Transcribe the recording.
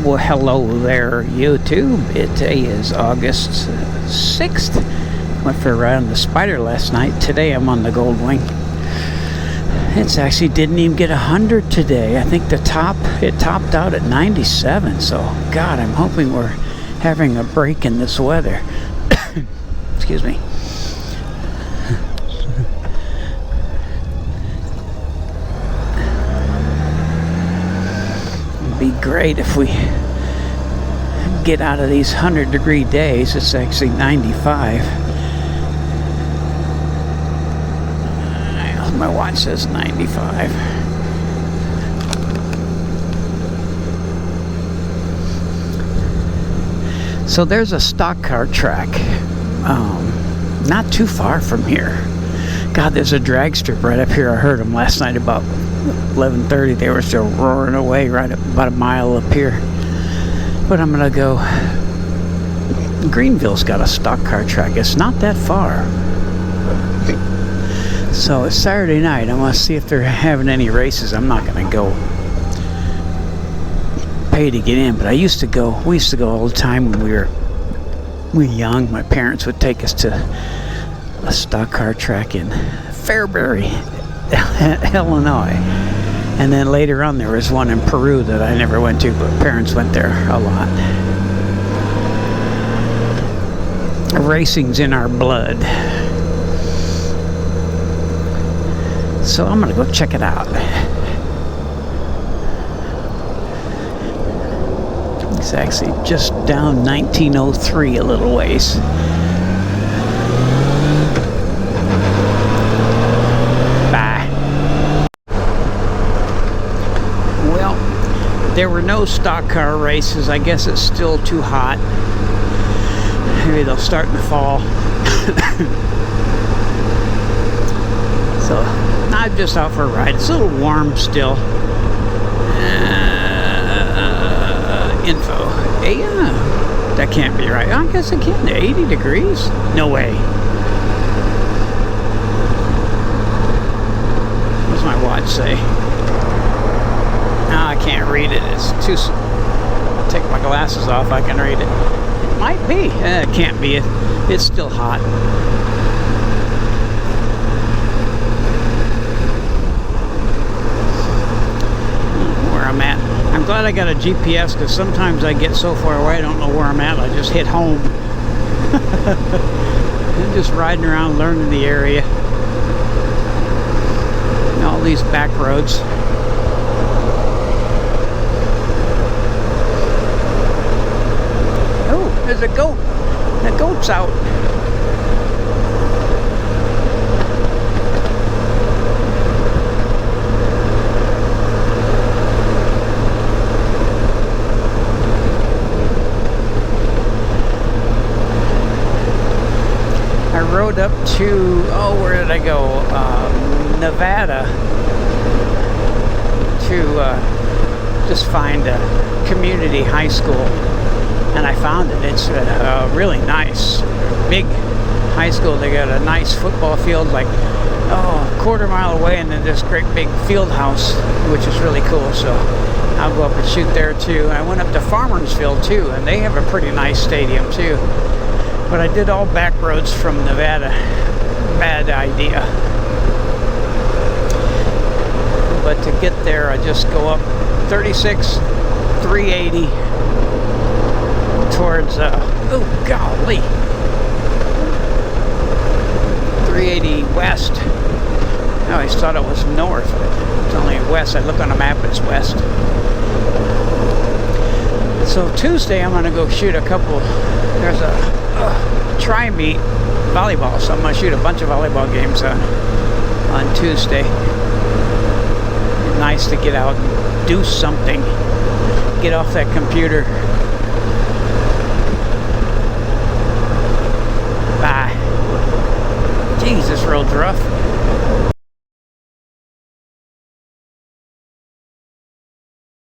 Well, hello there, YouTube. Today is August 6th. Went for a ride on the Spider last night. Today I'm on the Goldwing. It's actually didn't even get 100 today. I think it topped out at 97. So, God, I'm hoping we're having a break in this weather. Excuse me. Be great if we get out of these 100-degree days. It's actually 95. My watch says 95. So there's a stock car track not too far from here. God, there's a drag strip right up here. I heard them last night about 11:30. They were still roaring away right up about a mile up here. But I'm gonna go. Greenville's got a stock car track. It's not that far. So it's Saturday night. I want to see if they're having any races. I'm not gonna go pay to get in, but we used to go all the time when we were young. My parents would take us to a stock car track in Fairbury, Illinois. And then later on there was one in Peru that I never went to, but parents went there a lot. Racing's in our blood. So I'm gonna go check it out. It's actually just down 1903 a little ways. There were no stock car races. I guess it's still too hot. Maybe they'll start in the fall. So I'm just out for a ride. It's a little warm still. Info. Yeah, that can't be right. I guess it can. 80 degrees? No way. What does my watch say? I can't read it. It's too. I'll take my glasses off. I can read it. It might be. It can't be. It's still hot. Where I'm at. I'm glad I got a GPS because sometimes I get so far away I don't know where I'm at. I just hit home. I'm just riding around learning the area. And all these back roads. There's a goat. The goat's out. I rode up to, where did I go? Nevada to just find a community high school. And I found it. It's really nice, big high school. They got a nice football field, like a quarter mile away, and then this great big field house, which is really cool. So I'll go up and shoot there too. I went up to Farmersville too, and they have a pretty nice stadium too. But I did all back roads from Nevada. Bad idea. But to get there, I just go up 36, 380. Towards, oh golly, 380 west. I always thought it was north, but it's only west. I look on a map, it's west. So Tuesday I'm gonna go shoot a couple. There's a tri-meet volleyball, so I'm gonna shoot a bunch of volleyball games on Tuesday. Nice to get out and do something. Get off that computer. Jeez, this road's rough.